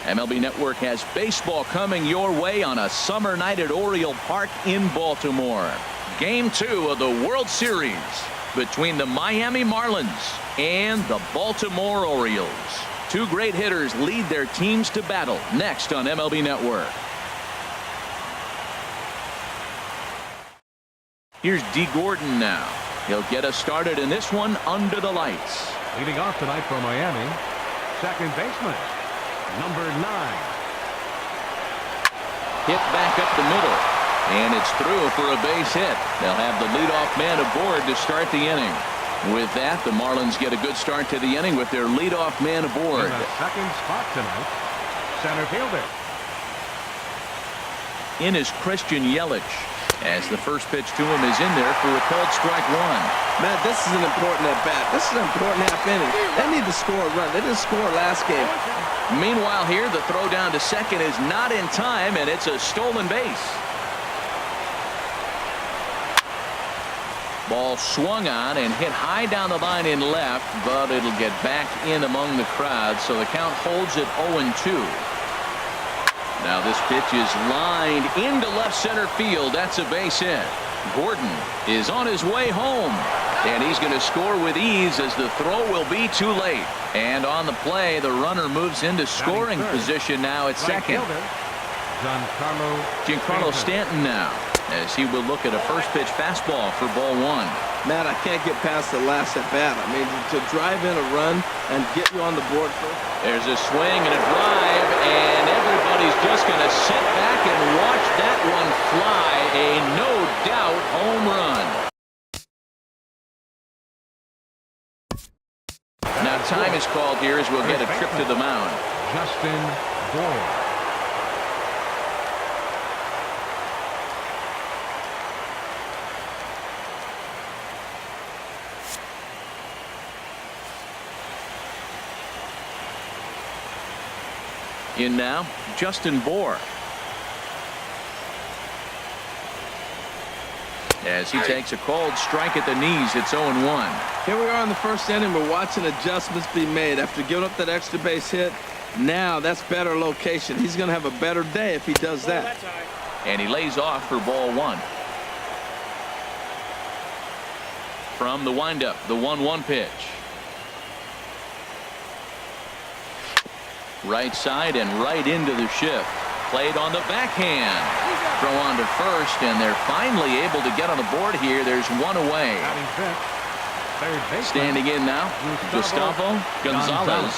MLB Network has baseball coming your way on a summer night at Oriole Park in Baltimore. Game 2 of the World Series between the Miami Marlins and the Baltimore Orioles. Two great hitters lead their teams to battle next on MLB Network. Here's D. Gordon now. He'll get us started in this one under the lights. Leading off tonight for Miami, second baseman, number 9. Hit back up the middle, and it's through for a base hit. They'll have the leadoff man aboard to start the inning. With that, the Marlins get a good start to the inning with their leadoff man aboard. In the second spot tonight, center fielder. In is Christian Yelich, as the first pitch to him is in there for a called strike one. Matt, this is an important at-bat. This is an important half inning. They need to score a run. They didn't score last game. Meanwhile here, the throw down to second is not in time, and it's a stolen base. Ball swung on and hit high down the line in left, but it'll get back in among the crowd, so the count holds at 0-2. Now this pitch is lined into left center field. That's a base hit. Gordon is on his way home, and he's going to score with ease as the throw will be too late. And on the play, the runner moves into scoring position now at second. Giancarlo Stanton now, as he will look at a first pitch fastball for ball one. Matt, I can't get past the last at bat. I mean, to drive in a run and get you on the board first. There's a swing and a drive, and everybody's just going to sit back and watch that one fly. A no doubt home run. Now time is called here as we'll get a trip to the mound. Justin Bour. In now, Justin Bour. As he takes a called strike at the knees, it's 0-1. Here we are in the first inning. We're watching adjustments be made after giving up that extra base hit. Now that's better location. He's going to have a better day if he does that. And he lays off for ball one. From the windup, the 1-1 pitch. Right side and right into the shift. Played on the backhand. Throw on to first, and they're finally able to get on the board here. There's one away. Standing in now, Gustavo Gonzalez.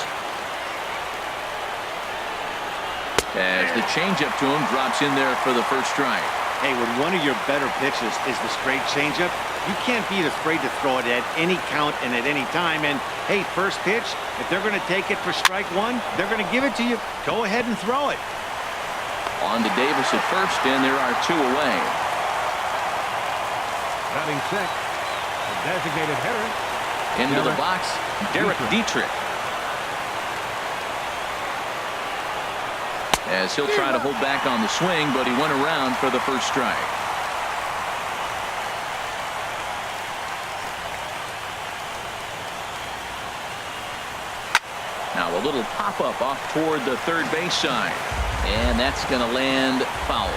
As the changeup to him drops in there for the first strike. Hey, when one of your better pitches is the straight changeup, you can't be afraid to throw it at any count and at any time. And hey, first pitch, if they're going to take it for strike one, they're going to give it to you. Go ahead and throw it. On to Davis at first, and there are two away. Batting sixth, a designated hitter. Into the box, Derek Dietrich. As he'll try to hold back on the swing, but he went around for the first strike. Now a little pop-up off toward the third base side. And that's going to land foul.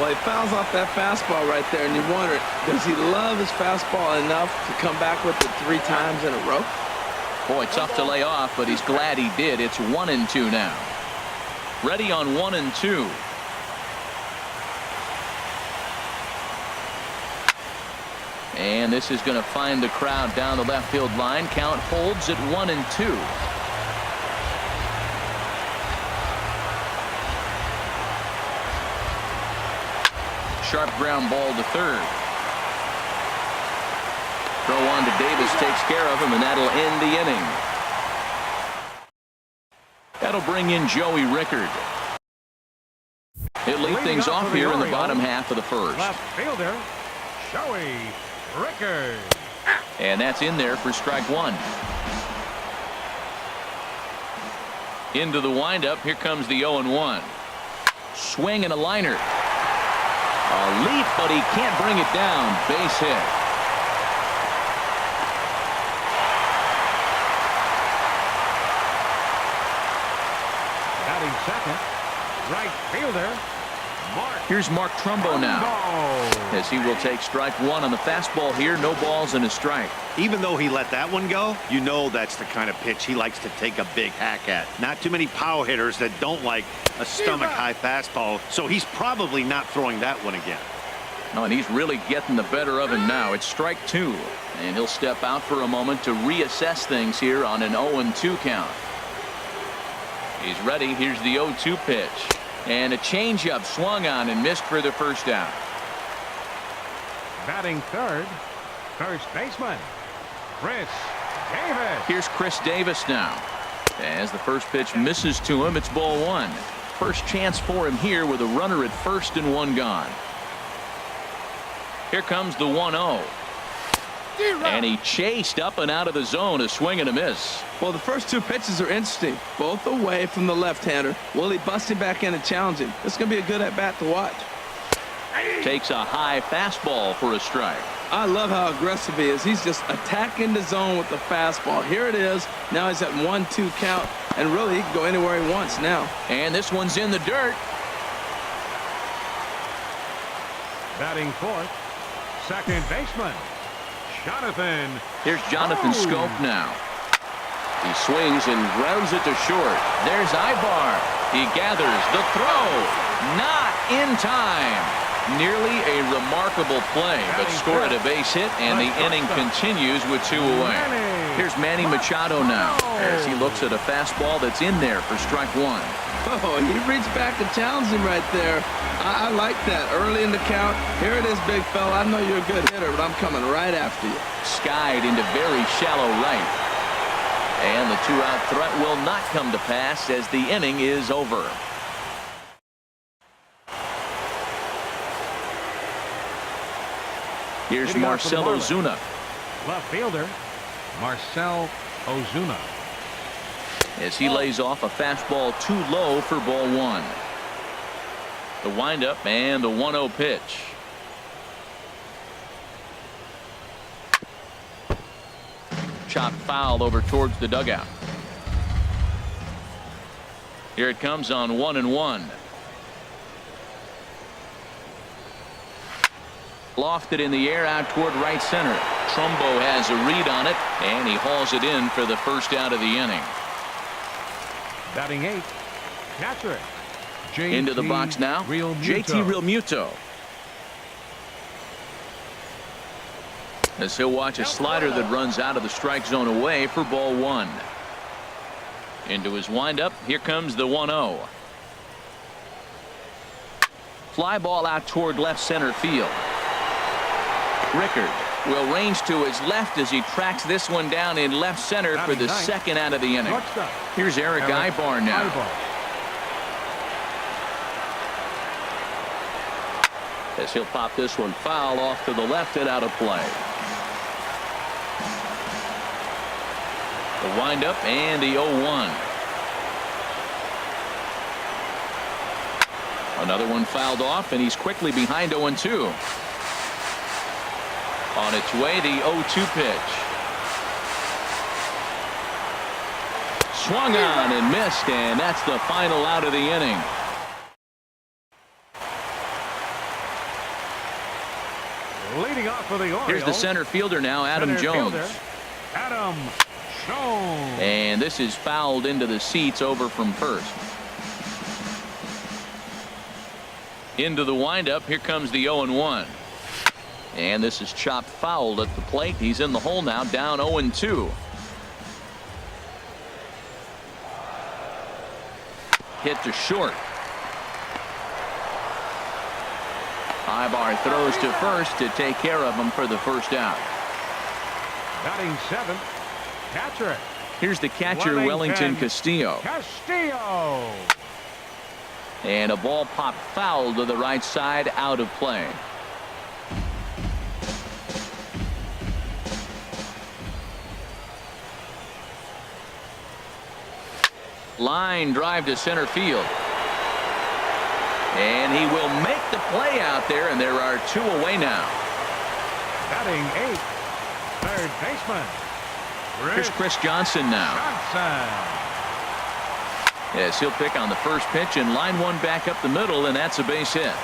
Well, he fouls off that fastball right there, and you wonder, does he love his fastball enough to come back with it 3 times in a row? Boy, tough to lay off, but he's glad he did. It's 1-2 now. Ready on 1-2. And this is going to find the crowd down the left field line. Count holds at 1-2. Sharp ground ball to third. Throw on to Davis, takes care of him, and that'll end the inning. That'll bring in Joey Rickard. He'll lead things off here in the bottom half of the first. Left fielder, Joey Rickard. And that's in there for strike one. Into the windup. Here comes the 0-1. Swing and a liner. A leap, but he can't bring it down. Base hit. Batting second, right fielder, Mark. Here's Mark Trumbo now, as he will take strike one on the fastball here. No balls and a strike. Even though he let that one go, you know that's the kind of pitch he likes to take a big hack at. Not too many power hitters that don't like a stomach-high fastball, so he's probably not throwing that one again. Oh, and he's really getting the better of him now. It's strike two, and he'll step out for a moment to reassess things here on an 0-2 count. He's ready. Here's the 0-2 pitch. And a changeup swung on and missed for the first out. Batting third, first baseman, Chris Davis. Here's Chris Davis now. As the first pitch misses to him, it's ball one. First chance for him here with a runner at first and one gone. Here comes the 1-0. And he chased up and out of the zone, a swing and a miss. Well, the first two pitches are interesting, both away from the left-hander. Will he bust him back in and challenge him? This is going to be a good at-bat to watch. Takes a high fastball for a strike. I love how aggressive he is. He's just attacking the zone with the fastball. Here it is. Now he's at 1-2 count, and really he can go anywhere he wants now. And this one's in the dirt. Batting fourth, second baseman, Jonathan. Here's Jonathan Scope now. He swings and grounds it to short. There's Ibar. He gathers the throw. Not in time. Nearly a remarkable play, but scored a base hit, and the inning continues with two away. Here's Manny Machado now, as he looks at a fastball that's in there for strike one. Oh, he reached back and challenged him right there. I like that. Early in the count. Here it is, big fella. I know you're a good hitter, but I'm coming right after you. Skied into very shallow right. And the two-out threat will not come to pass as the inning is over. Here's Marcell Ozuna. Left fielder, Marcell Ozuna. As he lays off a fastball too low for ball one. The windup and the 1-0 pitch. Chopped foul over towards the dugout. Here it comes on 1-1. Lofted in the air out toward right center. Trumbo has a read on it, and he hauls it in for the first out of the inning. Batting eighth, catcher. Into the box now, JT Realmuto. As he'll watch a slider that runs out of the strike zone away for ball one. Into his windup, here comes the 1-0. Fly ball out toward left center field. Rickard will range to his left as he tracks this one down in left center for the second out of the inning. Here's Eric Ibar now. As he'll pop this one foul off to the left and out of play. The windup and the 0-1. Another one fouled off, and he's quickly behind 0-2. On its way, the 0-2 pitch. Swung on and missed, and that's the final out of the inning. Leading off for the Orioles. Here's the center fielder now, Adam Jones. Adam Jones. And this is fouled into the seats over from first. Into the windup. Here comes the 0-1. And this is chopped fouled at the plate. He's in the hole now, down 0-2. Hit to short. Ibar throws to first to take care of him for the first out. Batting seventh, catcher. Here's the catcher, Wellington Castillo. And a ball popped foul to the right side, out of play. Line drive to center field. And he will make the play out there, and there are two away now. Batting eighth, third baseman. Here's Chris Johnson now. Yes, he'll pick on the first pitch and line one back up the middle, and that's a base hit.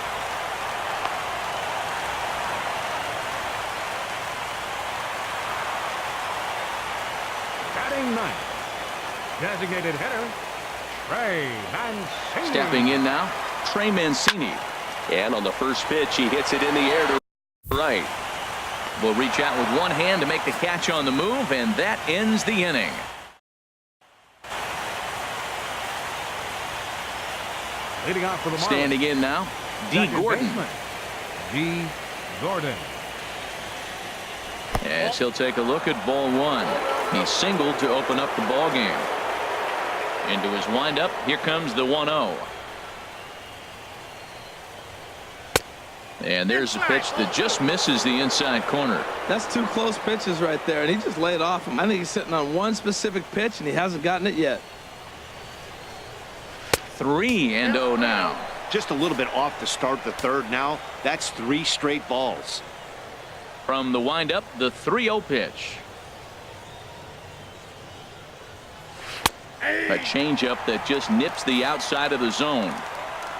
Batting ninth, designated hitter, Trey Mancini. Stepping in now, Trey Mancini. And on the first pitch, he hits it in the air to right. Will reach out with one hand to make the catch on the move, and that ends the inning. Leading off for the Marlins. Standing in now, D. Second Gordon. baseman, D. Gordon. As he'll take a look at ball one. He singled to open up the ball game. Into his windup, here comes the 1-0. And there's a pitch that just misses the inside corner. That's two close pitches right there, and he just laid off him. I think he's sitting on one specific pitch, and he hasn't gotten it yet. 3-0 now. Just a little bit off to start the third now. That's 3 straight balls. From the windup, the 3-0 pitch. A changeup that just nips the outside of the zone.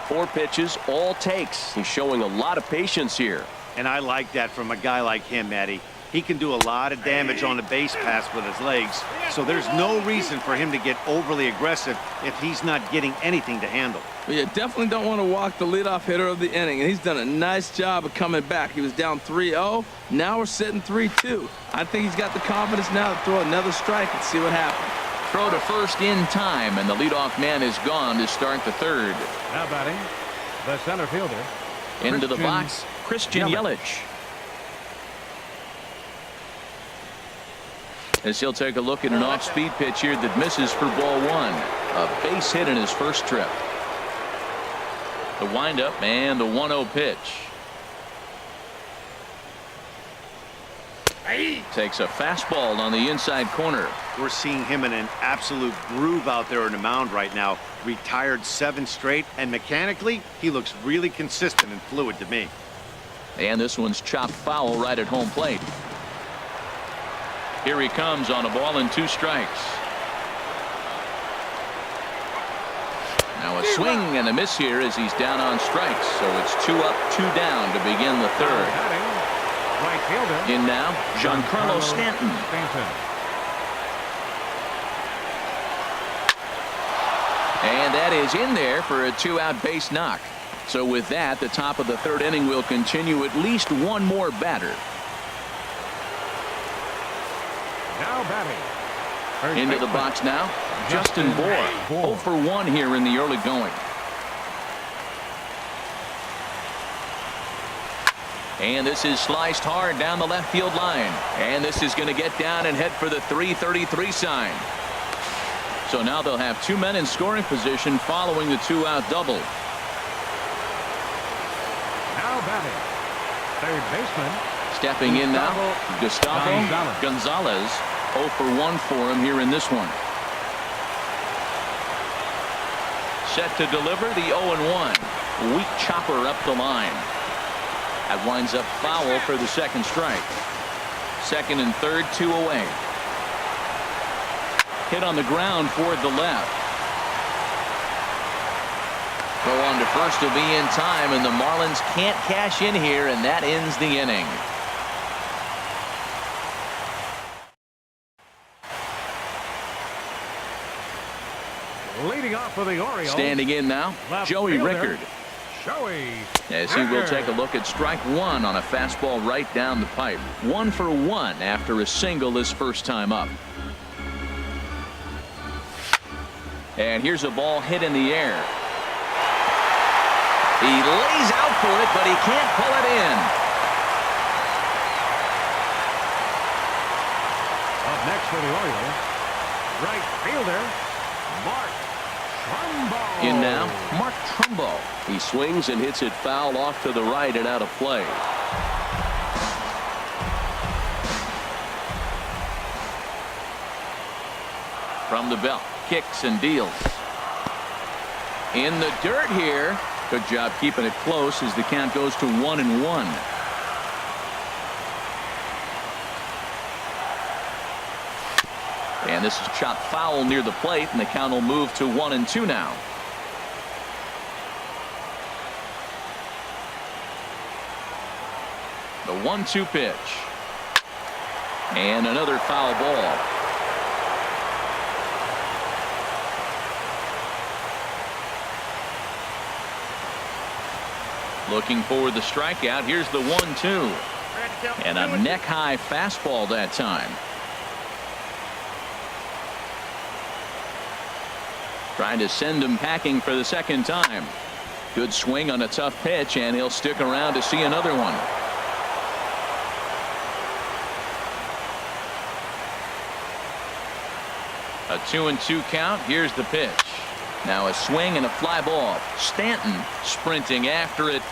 4 pitches, all takes. He's showing a lot of patience here. And I like that from a guy like him, Eddie. He can do a lot of damage on the base pass with his legs, so there's no reason for him to get overly aggressive if he's not getting anything to handle. Well, you definitely don't want to walk the leadoff hitter of the inning, and he's done a nice job of coming back. He was down 3-0. Now we're sitting 3-2. I think he's got the confidence now to throw another strike and see what happens. Throw to first in time, and the leadoff man is gone to start the third. Now batting, the center fielder. Into the box, Christian Yelich. As he'll take a look at an off-speed pitch here that misses for ball one. A base hit in his first trip. The windup and the 1-0 pitch. Takes a fastball on the inside corner. We're seeing him in an absolute groove out there on the mound right now. Retired 7 straight, and mechanically, he looks really consistent and fluid to me. And this one's chopped foul right at home plate. Here he comes on a ball and 2 strikes. Now a swing and a miss here as he's down on strikes. So it's 2 up, 2 down to begin the third. Right fielder. In now, Giancarlo Stanton. And that is in there for a 2-out base knock. So with that, the top of the third inning will continue at least one more batter. Now batting. First Into the baseman, box now, Justin Bour. 0 for 1 here in the early going. And this is sliced hard down the left field line. And this is going to get down and head for the 333 sign. So now they'll have 2 men in scoring position following the 2-out double. Now batting. Third baseman. Stepping in now, Gustavo Gonzalez. 0 for 1 for him here in this one. Set to deliver the 0-1. Weak chopper up the line. That winds up foul for the second strike. Second and third, 2 away. Hit on the ground toward the left. Throw on to first will be in time, and the Marlins can't cash in here, and that ends the inning. Leading off for the Orioles. Standing in now, Left Joey fielder, Rickard. Joey As he will Rickard. take a look at strike 1 on a fastball right down the pipe. 1 for 1 after a single his first time up. And here's a ball hit in the air. He lays out for it, but he can't pull it in. Up next for the Orioles, right fielder, Mark Trumbo. In now, Mark Trumbo. He swings and hits it foul off to the right and out of play. From the belt, kicks and deals. In the dirt here. Good job keeping it close as the count goes to 1-1. And this is chopped foul near the plate, and the count will move to 1-2 now. The 1-2 pitch. And another foul ball. Looking for the strikeout. Here's the 1-2. And a neck-high fastball that time. Trying to send him packing for the second time. Good swing on a tough pitch, and he'll stick around to see another one. A 2-2 count. Here's the pitch. Now a swing and a fly ball. Stanton sprinting after it,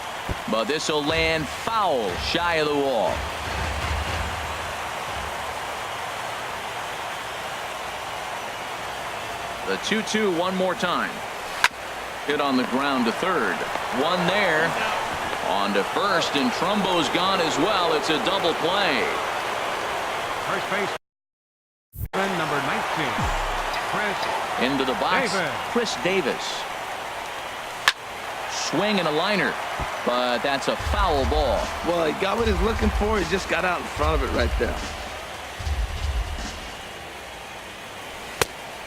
but this will land foul shy of the wall. The 2-2 one more time. Hit on the ground to third. One there. On to first, and Trumbo's gone as well. It's a double play. First base, number 19. Into the box, Chris Davis. Swing and a liner, but that's a foul ball. Well, he got what he's looking for. He just got out in front of it right there.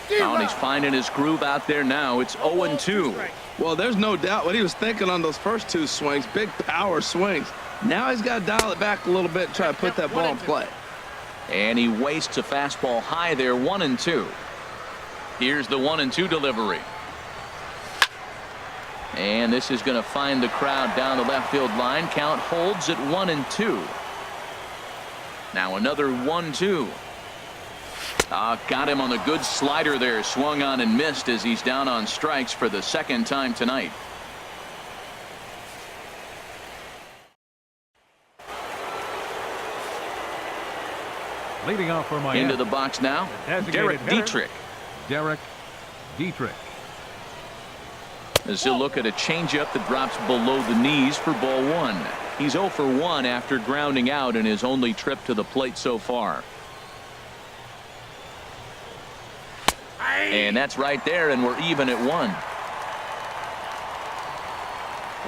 And he's finding his groove out there now. It's 0-2. Well, there's no doubt what he was thinking on those first two swings. Big power swings. Now he's got to dial it back a little bit and try to put that ball in play. And he wastes a fastball high there. 1-2. Here's the 1-2 delivery. And this is going to find the crowd down the left field line. Count holds at 1-2. Now another 1-2. Got him on the good slider there. Swung on and missed as he's down on strikes for the second time tonight. Leading off for Miami. Into the box now, Derek Dietrich. Derek Dietrich. As he'll look at a changeup that drops below the knees for ball one. He's 0 for 1 after grounding out in his only trip to the plate so far. And that's right there, and we're even at 1.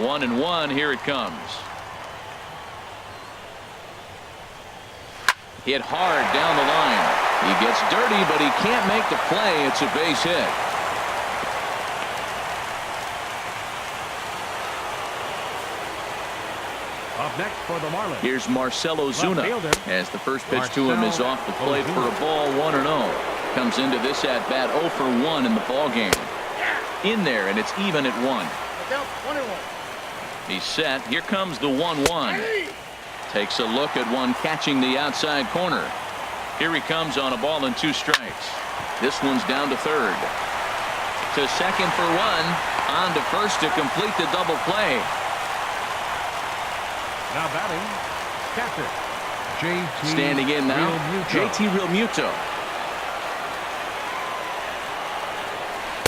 1-1. Here it comes. Hit hard down the line. He gets dirty, but he can't make the play. It's a base hit. Up next for the Marlins. Here's Marcell Ozuna as the first pitch to him is off the plate for a ball. 1-0. Comes into this at bat 0 for 1 in the ball game. In there, and it's even at 1. He's set. Here comes the 1-1. Takes a look at one catching the outside corner. Here he comes on a ball and 2 strikes. This one's down to third. To second for 1. On to first to complete the double play. Now batting, catcher JT. Standing in now, JT Realmuto.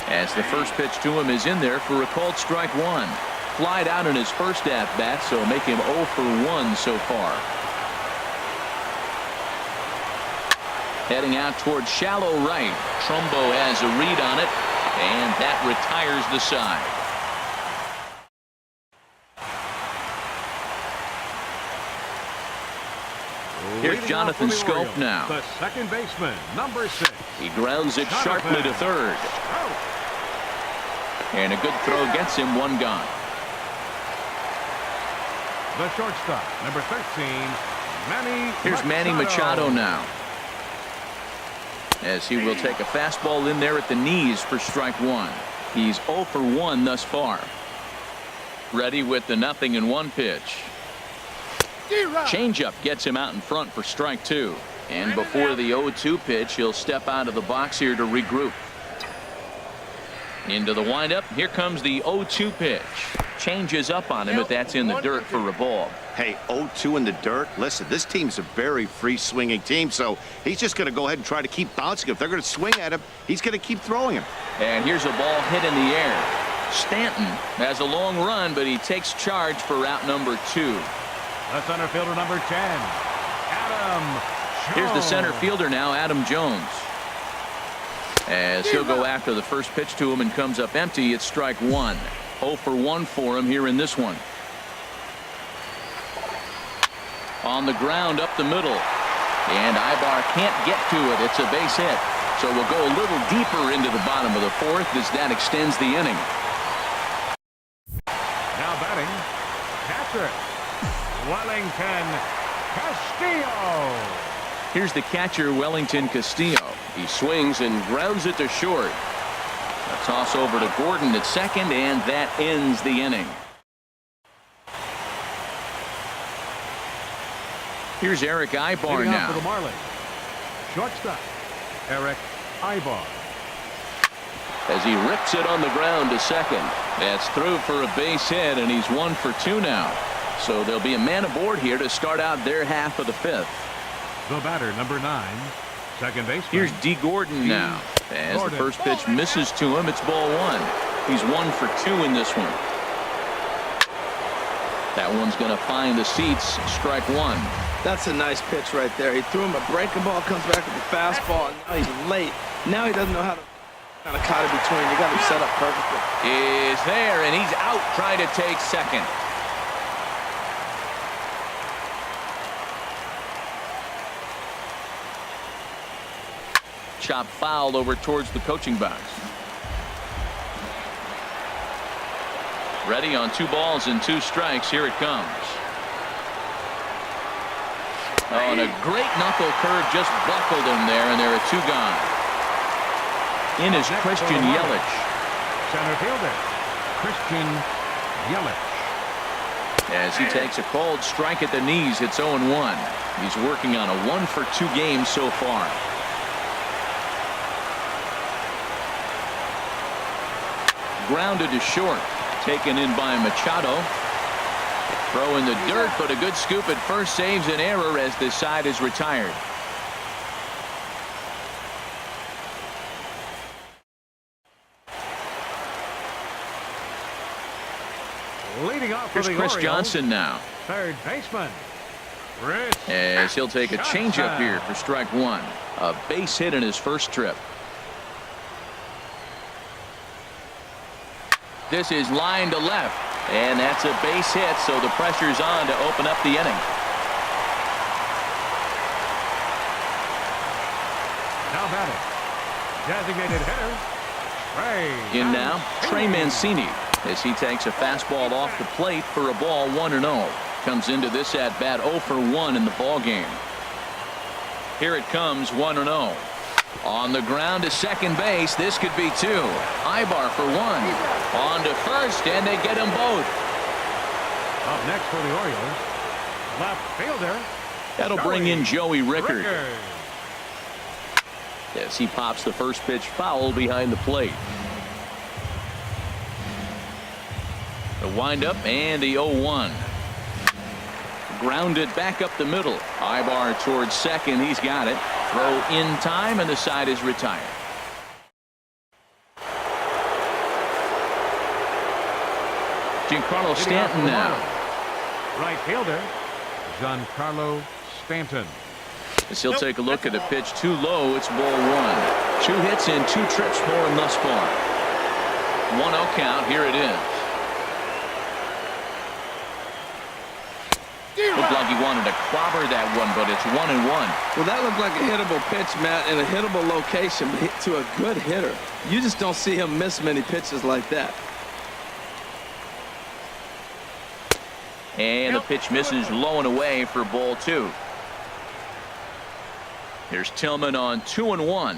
As the first pitch to him is in there for a called strike 1. Flied out in his first at bat, so make him 0 for 1 so far. Heading out towards shallow right. Trumbo has a read on it, and that retires the side. Here's Jonathan Scope now. The second baseman, number 6. He grounds it sharply to third. And a good throw gets him 1 gone. The shortstop, number 13, Manny. Here's Manny Machado now. As he will take a fastball in there at the knees for strike 1. He's 0 for 1 thus far. Ready with the 0-1 pitch. Changeup gets him out in front for strike 2. And before the 0-2 pitch, he'll step out of the box here to regroup. Into the windup. Here comes the 0-2 pitch. Changes up on him, but that's in the dirt for a ball. Hey, 0-2 in the dirt. Listen, this team's a very free swinging team, so he's just going to go ahead and try to keep bouncing. If they're going to swing at him, he's going to keep throwing him. And here's a ball hit in the air. Stanton has a long run, but he takes charge for route number 2. The center fielder, number 10, Adam Jones. Here's the center fielder now, Adam Jones. as he'll go after the first pitch to him and comes up empty. It's strike one. 0 for 1 for him here in this one. On the ground up the middle, and Ibar can't get to it. It's a base hit, so we'll go a little deeper into the bottom of the fourth as that extends the inning. Now batting, catcher, Wellington Castillo. Here's the catcher, Wellington Castillo. He swings and grounds it to short. A toss over to Gordon at second, and that ends the inning. Here's Eric Ibar Leading now. off for the Marlins, shortstop, Eric Ibar. As he rips it on the ground to second. That's through for a base hit, and he's 1 for 2 now. So there'll be a man aboard here to start out their half of the fifth. The batter, number 9, second baseman. Here's D. Gordon now. As the first pitch misses to him, it's ball 1. He's 1 for 2 in this one. That one's going to find the seats. Strike 1. That's a nice pitch right there. He threw him a breaking ball, comes back with the fastball, and now he's late. Now he doesn't know how to kind of caught it between. You got him set up perfectly. Is there, and he's out trying to take second. Chop foul over towards the coaching box. Ready on 2 balls and 2 strikes. Here it comes. Oh, and a great knuckle curve just buckled him there, and there are 2 gone. In is Christian Yelich. Center fielder, Christian Yelich. As he takes a cold strike at the knees, it's 0-1. He's working on a 1 for 2 game so far. Grounded to short. Taken in by Machado. Throw in the dirt, but a good scoop at first saves an error as this side is retired. Leading off for Here's the Chris Orioles, Johnson now. third baseman, Chris As he'll take a changeup here for strike 1. A base hit in his first trip. This is line to left, and that's a base hit, so the pressure's on to open up the inning. now batting, designated hitter, Trey. In now, Trey Mancini, as he takes a fastball off the plate for a ball 1-0. Comes into this at bat 0 for 1 in the ball game. Here it comes, 1-0. On the ground to second base. This could be 2. Ibar for 1. On to first, and they get them both. Up next for the Orioles, left fielder. That'll bring in Joey Rickard. Rickard. As he pops the first pitch foul behind the plate. The windup and the 0-1. Grounded back up the middle. Ibar towards second. He's got it. Throw in time, and the side is retired. Giancarlo Stanton now. Right fielder, Giancarlo Stanton. As he'll take a look at a pitch too low, it's ball 1. 2 hits and 2 trips for him thus far. 1-0 count. Here it is. Looked like he wanted to clobber that one, but it's 1-1. Well, that looked like a hittable pitch, Matt, in a hittable location to a good hitter. You just don't see him miss many pitches like that. And the pitch misses low and away for ball 2. Here's Tillman on 2-1.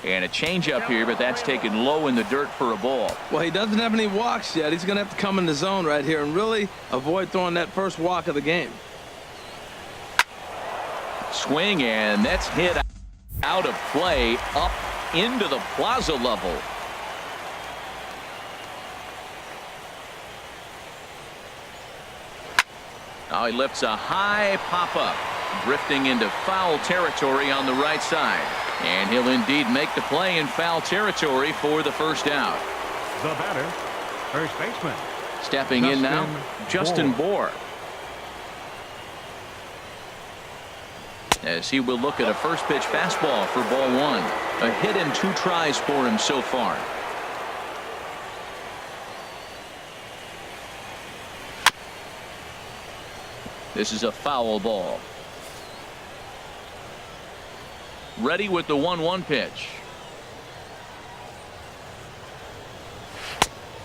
And a changeup here, but that's taken low in the dirt for a ball. Well, he doesn't have any walks yet. He's going to have to come in the zone right here and really avoid throwing that first walk of the game. Swing, and that's hit out of play up into the plaza level. Now he lifts a high pop-up, drifting into foul territory on the right side. And he'll indeed make the play in foul territory for the first out. The batter, first baseman. Stepping in now, Justin Bour. as he will look at a first pitch fastball for ball one. A hit and 2 tries for him so far. This is a foul ball. Ready with the 1-1 pitch.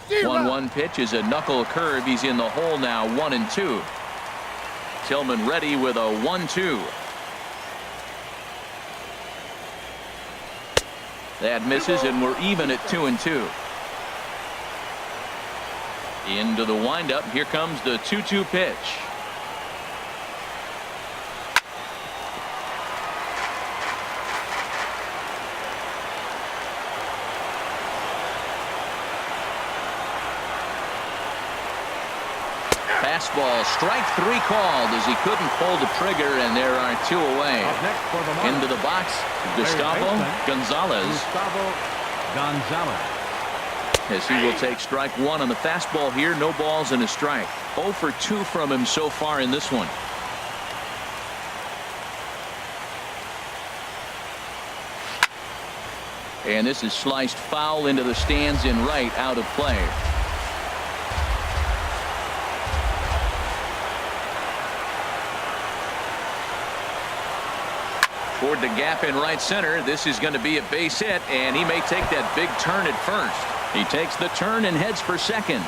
1-1 pitch is a knuckle curve. He's in the hole now, 1-2. Tillman ready with a 1-2. That misses, and we're even at 2-2. Into the windup. Here comes the 2-2 pitch. Fastball, strike 3 called as he couldn't pull the trigger, and there are 2 away. Into the box, Gustavo Gonzalez. As he will take strike 1 on the fastball here. No balls and a strike. 0 for 2 from him so far in this one. And this is sliced foul into the stands in right, out of play. Toward the gap in right center. This is going to be a base hit, and he may take that big turn at first. He takes the turn and heads for second.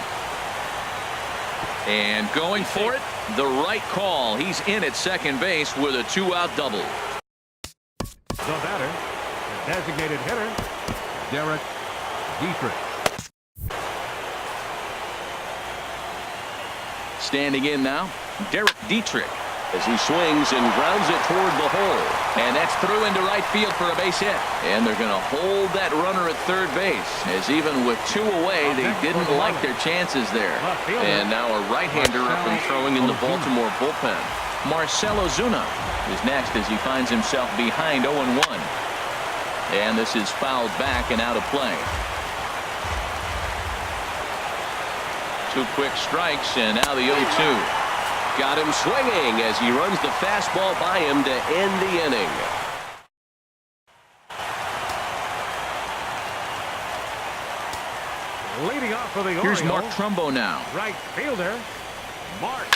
And going for it, the right call. He's in at second base with a 2-out double. The batter, the designated hitter, Derek Dietrich. Standing in now, Derek Dietrich, as he swings and grounds it toward the hole. And that's through into right field for a base hit. And they're going to hold that runner at third base, as even with 2 away, they didn't like their chances there. And now a right-hander up and throwing in the Baltimore bullpen. Marcell Ozuna is next as he finds himself behind 0-1. And this is fouled back and out of play. 2 quick strikes, and now the 0-2. Got him swinging as he runs the fastball by him to end the inning. Leading off for the Here's Orioles, Mark Trumbo now. right fielder, Mark.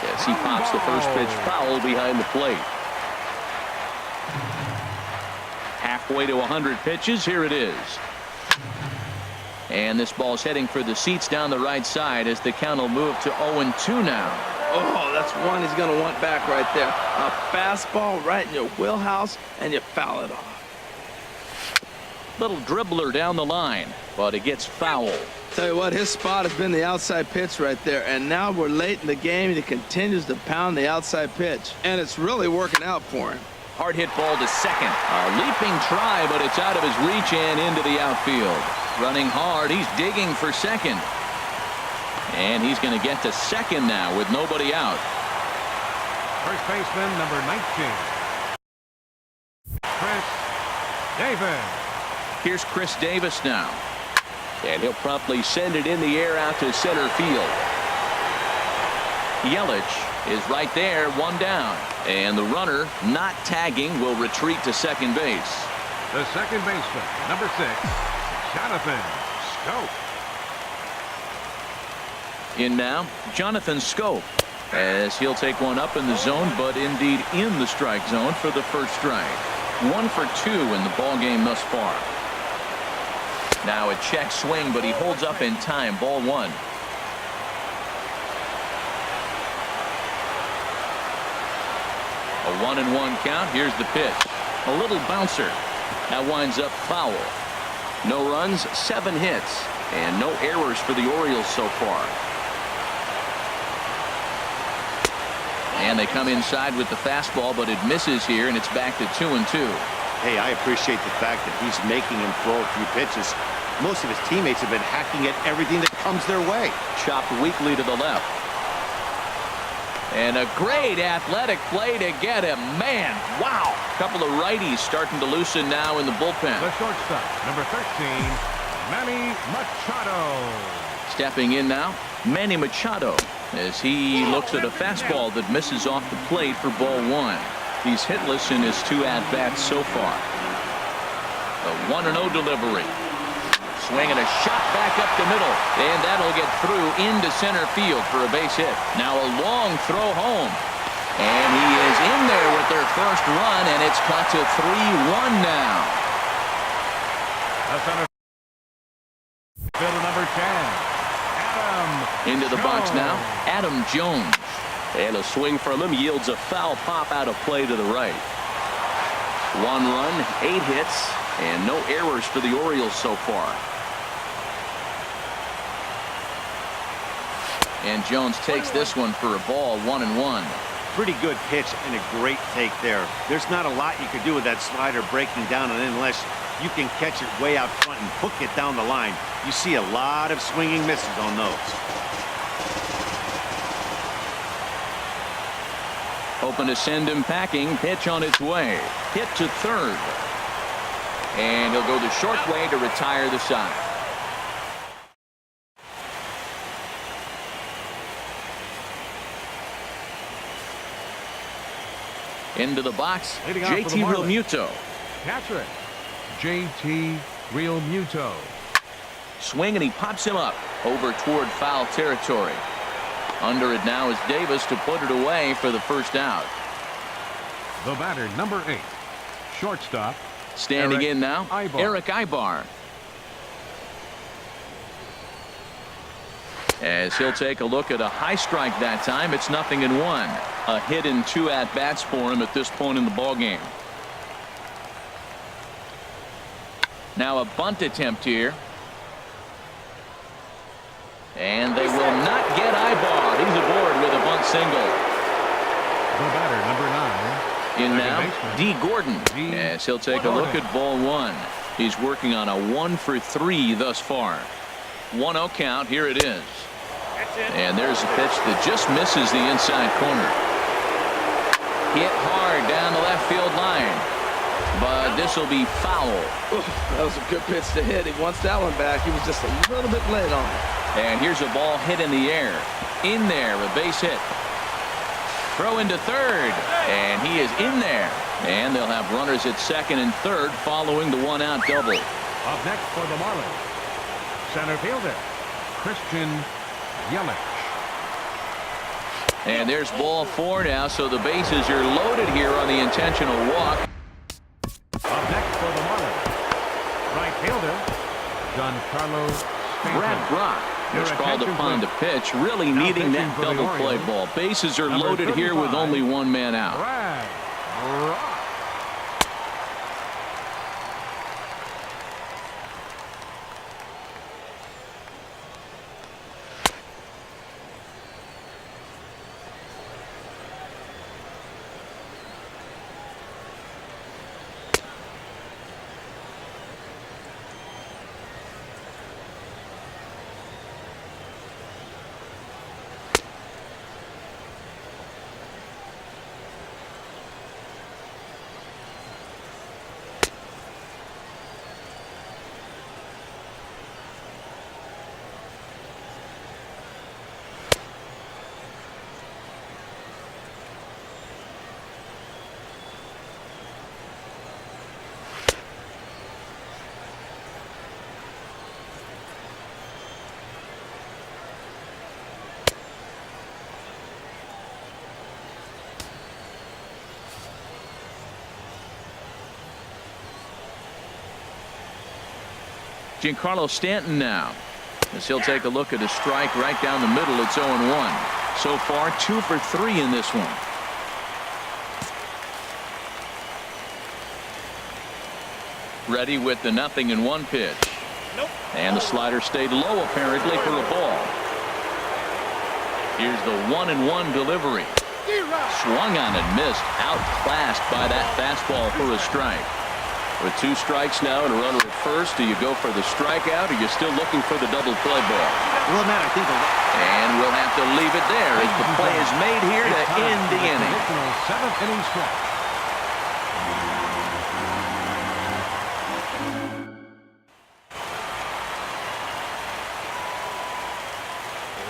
As he pops the first pitch foul behind the plate. Halfway to 100 pitches. Here it is. And this ball's heading for the seats down the right side as the count will move to 0-2 now. Oh, that's one he's going to want back right there. A fastball right in your wheelhouse, and you foul it off. Little dribbler down the line, but it gets foul. Tell you what, his spot has been the outside pitch right there, and now we're late in the game, and he continues to pound the outside pitch, and it's really working out for him. Hard hit ball to second. A leaping try, but it's out of his reach and into the outfield. Running hard, he's digging for second. And he's going to get to second now with nobody out. First baseman, number 19, Chris Davis. Here's Chris Davis now. And he'll promptly send it in the air out to center field. Yelich is right there, 1 down. And the runner, not tagging, will retreat to second base. The second baseman, number 6, Jonathan Schoop. In now, Jonathan Schoop, as he'll take one up in the zone, but indeed in the strike zone for the first strike. 1 for 2 in the ball game thus far. Now a check swing, but he holds up in time. Ball 1. A 1-1 count. Here's the pitch. A little bouncer. That winds up foul. No runs, 7 hits, and no errors for the Orioles so far. And they come inside with the fastball, but it misses here, and it's back to 2-2. Hey, I appreciate the fact that he's making him throw a few pitches. Most of his teammates have been hacking at everything that comes their way. Chopped weakly to the left. And a great athletic play to get him. Man, wow. A couple of righties starting to loosen now in the bullpen. The shortstop, number 13, Manny Machado. Stepping in now, Manny Machado, as he looks at a fastball that misses off the plate for ball 1. He's hitless in his 2 at-bats so far. The 1-0 delivery. Swinging a shot back up the middle, and that'll get through into center field for a base hit. Now a long throw home, and he is in there with their first run, and it's cut to 3-1 now. The center fielder number 10, Adam Into the box now, Adam Jones. And a swing from him yields a foul pop out of play to the right. 1 run, 8 hits, and no errors for the Orioles so far. And Jones takes this one for a ball, 1-1. Pretty good pitch and a great take there. There's not a lot you could do with that slider breaking down, and unless you can catch it way out front and hook it down the line, you see a lot of swinging misses on those. Hoping to send him packing. Pitch on its way. Hit to third. And he'll go the short way to retire the side. Into the box, Leading off for the JT Marlins. Realmuto. catcher, JT Realmuto. Swing, and he pops him up over toward foul territory. Under it now is Davis to put it away for the first out. The batter, number 8, shortstop. Standing Eric in now, Ibar. Eric Ibar. As he'll take a look at a high strike that time. It's 0-1. A hit in 2 at-bats for him at this point in the ballgame. Now a bunt attempt here. And they will not get Ibar. He's aboard with a bunt single. The batter, number 9. In second now, baseman, D. Gordon. D. As he'll take a look at ball 1. He's working on a 1-for-3 thus far. 1-0 count. Here it is. And there's a pitch that just misses the inside corner. Hit hard down the left field line. But this will be foul. That was a good pitch to hit. He wants that one back. He was just a little bit late on it. And here's a ball hit in the air. In there, a base hit. Throw into third. And he is in there. And they'll have runners at second and third following the 1-out double. Up next for the Marlins, center fielder, Christian Yelich. And there's ball 4 now, so the bases are loaded here on the intentional walk. Up next for the Marlins, right fielder, Giancarlo Stanton. Brad Brock was Your called attention, upon to please. pitch, really Now needing pitching that for the double play Orioles, ball. Bases are number loaded here with 35, only 1 man out. Brad Brock. Giancarlo Stanton now, as he'll take a look at a strike right down the middle. It's 0-1. So far 2 for 3 in this one. Ready with the 0-1 pitch. And the slider stayed low apparently for a ball. Here's the 1-1 delivery. Swung on and missed. Outclassed by that fastball for a strike. With 2 strikes now and a runner at first, do you go for the strikeout, or are you still looking for the double play ball? Well, Matt, I think And we'll have to leave it there as the play is made here to end the inning. Additional 7th inning stretch.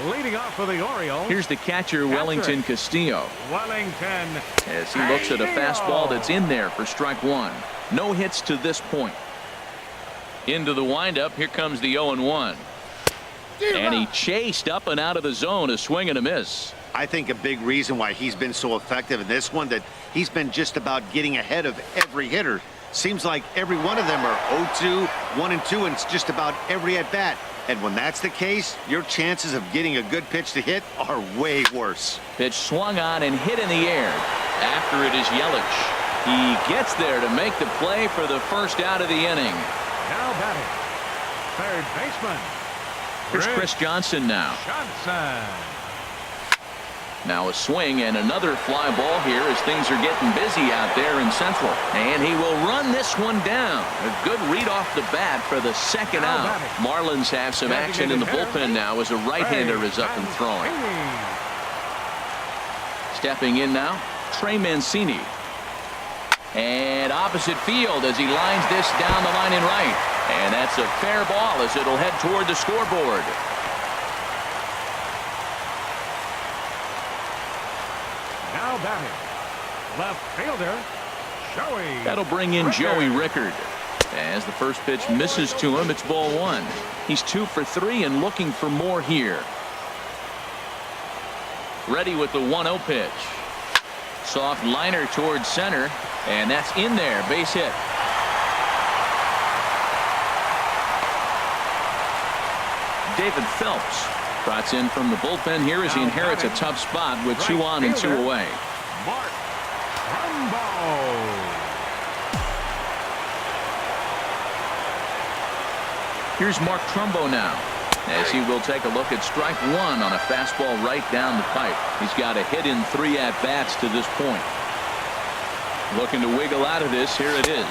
Leading off for the Orioles. Here's the catcher, Wellington Castillo. Wellington. As he looks at a fastball that's in there for strike one. No hits to this point. Into the windup. Here comes the 0-1. And he chased up and out of the zone, a swing and a miss. I think a big reason why he's been so effective in this one, that he's been just about getting ahead of every hitter. Seems like every one of them are 0-2, 1-2, and it's just about every at bat. And when that's the case, your chances of getting a good pitch to hit are way worse. Pitch swung on and hit in the air. After it is Yelich. He gets there to make the play for the first out of the inning. Now batting, third baseman. Here's Chris Johnson now. Johnson. Now a swing and another fly ball here as things are getting busy out there in Central. And he will run this one down. A good read off the bat for the second out. Marlins have some action in the bullpen now as a right-hander is up and throwing. Stepping in now, Trey Mancini. And opposite field as he lines this down the line in right. And that's a fair ball as it'll head toward the scoreboard. Now batting, left fielder, Joey. That'll bring in Joey Rickard. As the first pitch misses to him, it's ball one. He's 2 for 3 and looking for more here. Ready with the 1-0 pitch. Soft liner towards center, and that's in there. Base hit. David Phelps trots in from the bullpen here as he inherits a tough spot with 2 on and 2 away. Mark Trumbo. Here's Mark Trumbo now, as he will take a look at strike one on a fastball right down the pipe. He's got a hit in 3 at-bats to this point. Looking to wiggle out of this. Here it is.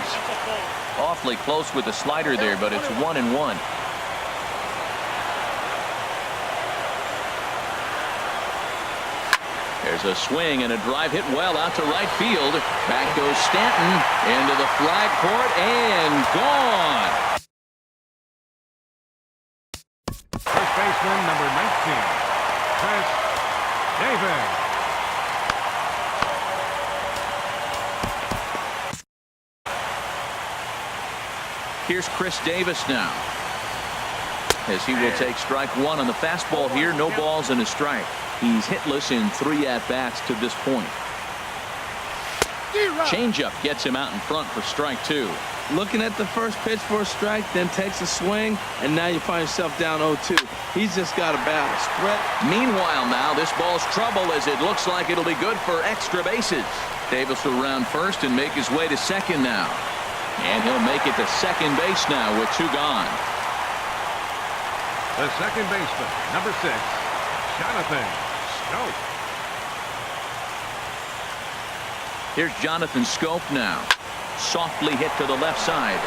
Awfully close with the slider there, but it's 1-1. There's a swing and a drive hit well out to right field. Back goes Stanton into the flag court and gone. First baseman, number 19, Chris Davis. Here's Chris Davis now, as he will take strike one on the fastball here. No balls and a strike. He's hitless in 3 at-bats to this point. Changeup gets him out in front for strike 2. Looking at the first pitch for a strike, then takes a swing, and now you find yourself down 0-2. He's just got a battle. Spread. Meanwhile now, this ball's trouble as it looks like it'll be good for extra bases. Davis will round first and make his way to second now. And he'll make it to second base now with 2 gone. The second baseman, number 6, Jonathan Schoop. Here's Jonathan Schoop now. Softly hit to the left side,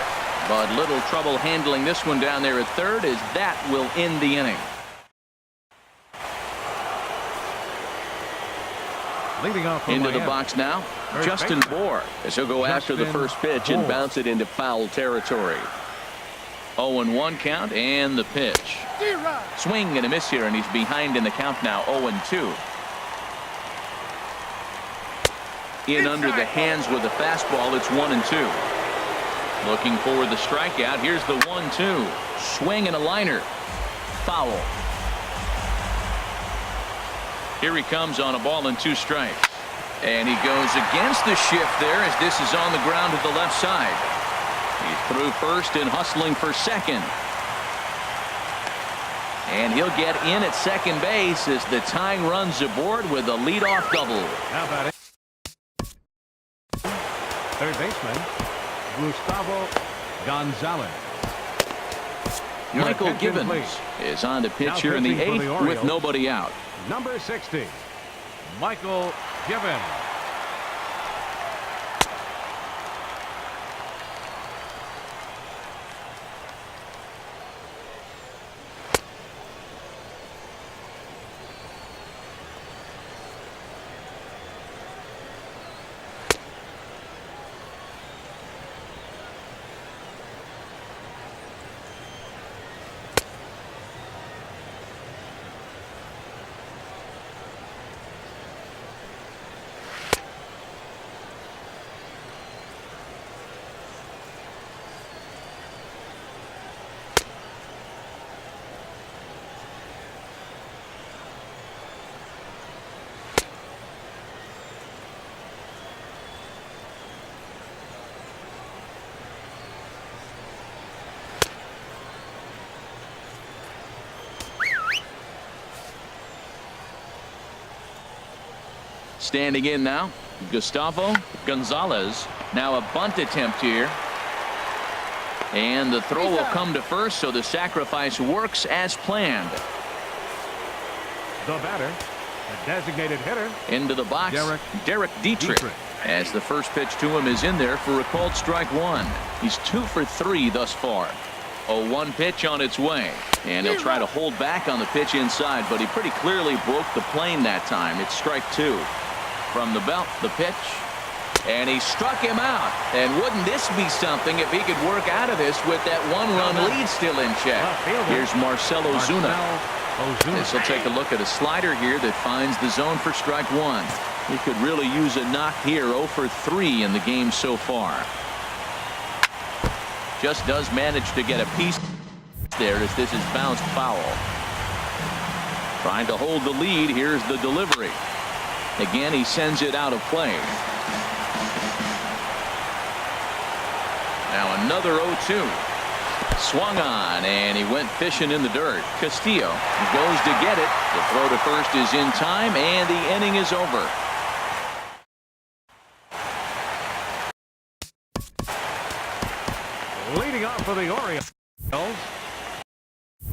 but little trouble handling this one down there at third, as that will end the inning. Leading off Into the box now, Justin Bour, as he'll go after the first pitch and bounce it into foul territory. 0-1 count and the pitch. Swing and a miss here, and he's behind in the count now, 0-2. In under the hands with a fastball, it's 1-2. Looking for the strikeout. Here's the 1-2. Swing and a liner. Foul. Here he comes on a ball and 2 strikes. And he goes against the shift there as this is on the ground to the left side. He's through first and hustling for second. And he'll get in at second base as the tying runs aboard with a leadoff double. How about it? Third baseman, Gustavo Gonzalez. Michael Gibbons is on to pitch here in the 8th with nobody out. Number 60, Michael Gibbons. Standing in now, Gustavo Gonzalez. Now a bunt attempt here. And the throw will come to first, so the sacrifice works as planned. The batter, the designated hitter. Into the box, Derek Dietrich. As the first pitch to him is in there for a called strike one. He's 2 for 3 thus far. 0-1 pitch on its way. And he'll try to hold back on the pitch inside, but he pretty clearly broke the plane that time. It's strike 2. From the belt, the pitch. And he struck him out. And wouldn't this be something if he could work out of this with that 1-run lead still in check? Here's Marcell Ozuna. This will take a look at a slider here that finds the zone for strike 1. He could really use a knock here. 0 for 3 in the game so far. Just does manage to get a piece there as this is bounced foul. Trying to hold the lead. Here's the delivery. Again, he sends it out of play. Now another 0-2. Swung on, and he went fishing in the dirt. Castillo goes to get it. The throw to first is in time, and the inning is over. Leading off for the Orioles,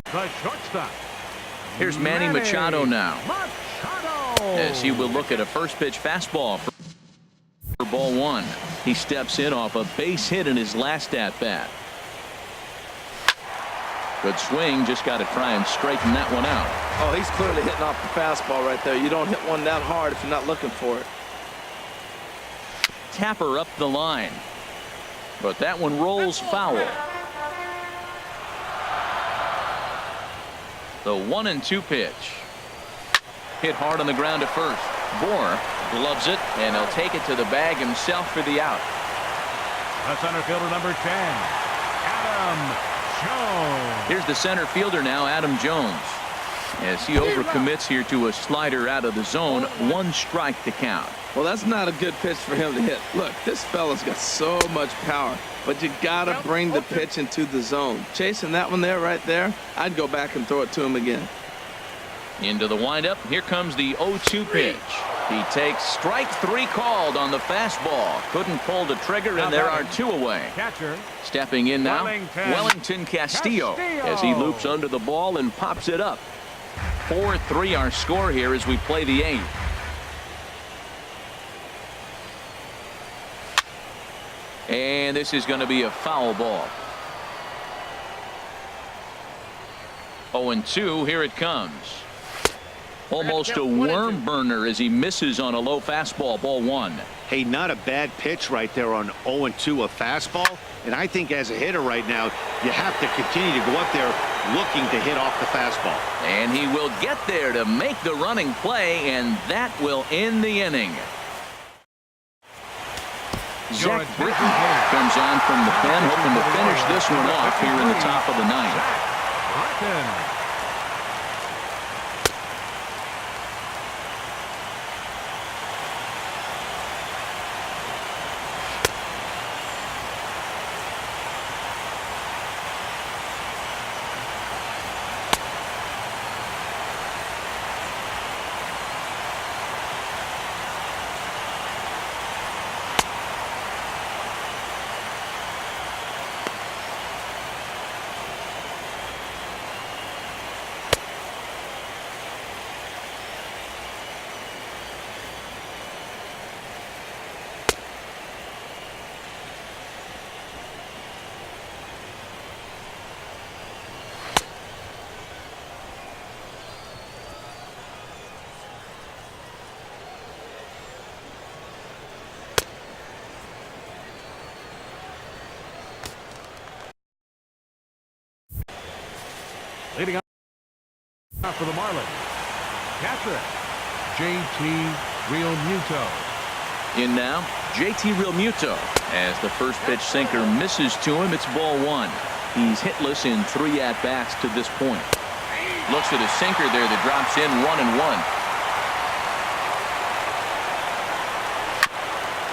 the shortstop. Here's Manny Machado now. Machado. As he will look at a first pitch fastball for ball 1. He steps in off a base hit in his last at bat. Good swing, just got to try and straighten that one out. Oh, he's clearly hitting off the fastball right there. You don't hit one that hard if you're not looking for it. Tapper up the line. But that one rolls foul. The 1-2 pitch. Hit hard on the ground to first. Bohr gloves it, and he'll take it to the bag himself for the out. The center fielder, number 10, Adam Jones. Here's the center fielder now, Adam Jones. As he overcommits here to a slider out of the zone. 1 strike to count. Well, that's not a good pitch for him to hit. Look, this fella's got so much power, but you got to bring the pitch into the zone. Chasing that one there, right there, I'd go back and throw it to him again. Into the windup. Here comes the 0-2 pitch. He takes strike 3 called on the fastball. Couldn't pull the trigger, and there are 2 away. Catcher. Stepping in now, Wellington Castillo. As he loops under the ball and pops it up. 4-3 our score here as we play the 8th. And this is going to be a foul ball. 0-2. Here it comes. Almost a worm burner as he misses on a low fastball. Ball 1. Hey, not a bad pitch right there on 0-2, a fastball. And I think as a hitter right now, you have to continue to go up there looking to hit off the fastball. And he will get there to make the running play, and that will end the inning. Zach Britton comes on from the pen, hoping to finish this one off here in the top of the 9th. Leading off for the Marlins, catcher, JT Realmuto. In now, JT Realmuto. As the first pitch sinker misses to him, it's ball 1. He's hitless in 3 at-bats to this point. Looks at a sinker there that drops in 1-1.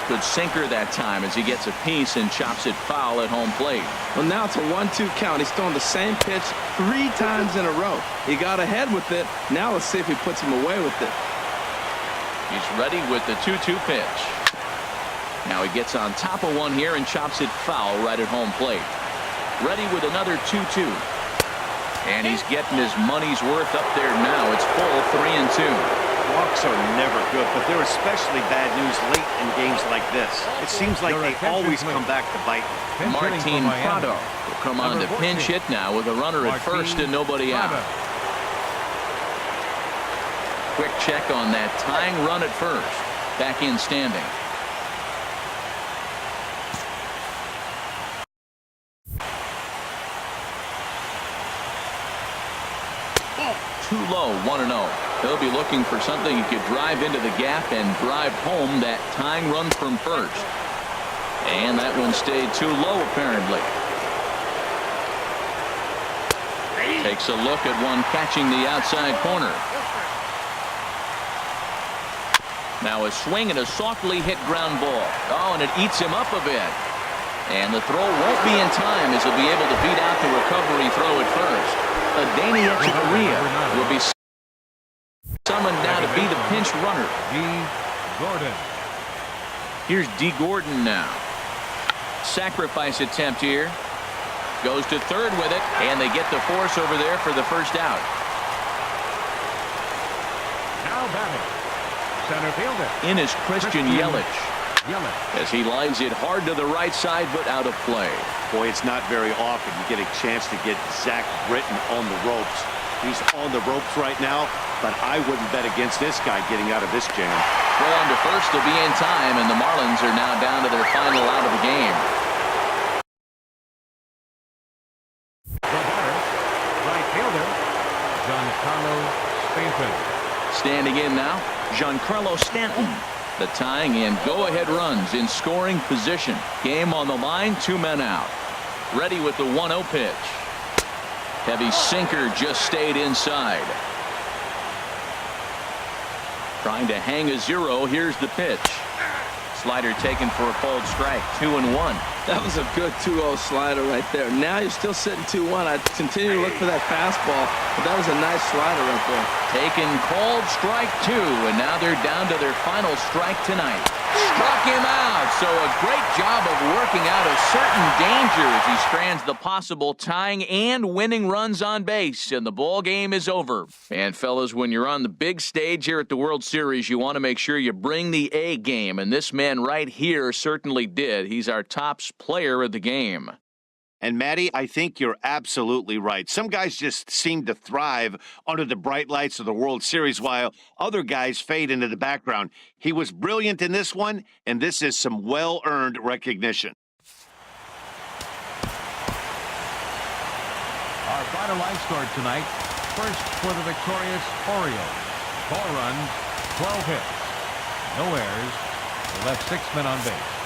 Good sinker that time as he gets a piece and chops it foul at home plate. Well, now it's a 1-2 count. He's throwing the same pitch 3 times in a row. He got ahead with it. Now let's see if he puts him away with it. He's ready with the 2-2 pitch. Now he gets on top of one here and chops it foul right at home plate. Ready with another 2-2. And he's getting his money's worth up there now. It's full 3-2. Walks are never good, but they're especially bad news late in games like this. It seems like they always come back to bite. Martin Prado will come on to pinch hit now with a runner at first and nobody out. Quick check on that tying run at first. Back in standing. Too low, 1-0. He'll be looking for something he could drive into the gap and drive home that tying run from first. And that one stayed too low, apparently. Takes a look at one catching the outside corner. Now a swing and a softly hit ground ball. Oh, and it eats him up a bit. And the throw won't be in time as he'll be able to beat out the recovery throw at first. Danny Echeverria will be summoned now to be the pinch runner. D. Gordon. Here's D. Gordon now. Sacrifice attempt here. Goes to third with it, and they get the force over there for the first out. Now batting. Center fielder. In is Christian Yelich. As he lines it hard to the right side, but out of play. Boy, it's not very often you get a chance to get Zach Britton on the ropes. He's on the ropes right now, but I wouldn't bet against this guy getting out of this jam. Throw on to first to be in time, and the Marlins are now down to their final out of the game. The batter, right fielder, Giancarlo Stanton. Standing in now, Giancarlo Stanton. The tying and go-ahead runs in scoring position. Game on the line, 2 men out. Ready with the 1-0 pitch. Heavy sinker just stayed inside. Trying to hang a 0. Here's the pitch. Slider taken for a called strike. 2-1. That was a good 2-0 slider right there. Now you're still sitting 2-1. I'd continue to look for that fastball, but that was a nice slider right there. Taken called strike 2, and now they're down to their final strike tonight. Struck him out, so a great job of working out a certain danger as he strands the possible tying and winning runs on base, and the ball game is over. And fellas, when you're on the big stage here at the World Series, you want to make sure you bring the A game, and this man right here certainly did. He's our top player of the game. And Matty, I think you're absolutely right. Some guys just seem to thrive under the bright lights of the World Series while other guys fade into the background. He was brilliant in this one, and this is some well-earned recognition. Our final line score tonight. First for the victorious Orioles. 4 runs, 12 hits. No errors. They left 6 men on base.